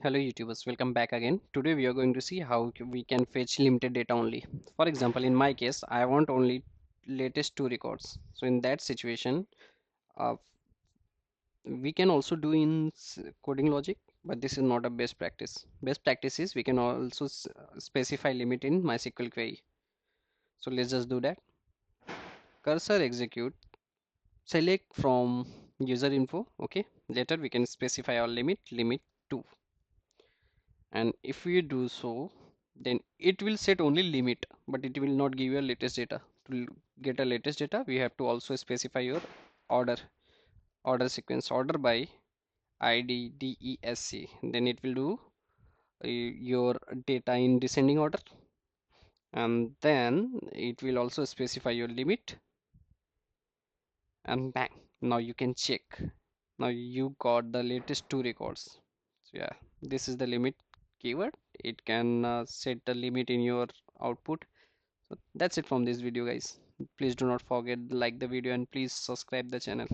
Hello YouTubers, welcome back again. Today we are going to see how we can fetch limited data only. For example, in my case, I want only latest two records. So in that situation, uh, we can also do in coding logic, but this is not a best practice. Best practice is we can also specify limit in MySQL query. So let's just do that. Cursor execute, select from user info. Okay. Later we can specify our limit 2. And if we do so, then it will set only limit, but it will not give you a latest data. To get a latest data, we have to also specify your order sequence, order by IDDESC. Then it will do your data in descending order, and then it will also specify your limit, and bang, now you can check. Now you got the latest two records. So yeah, this is the limit keyword. It can set the limit in your output. So that's it from this video, guys. Please do not forget to like the video and please subscribe the channel.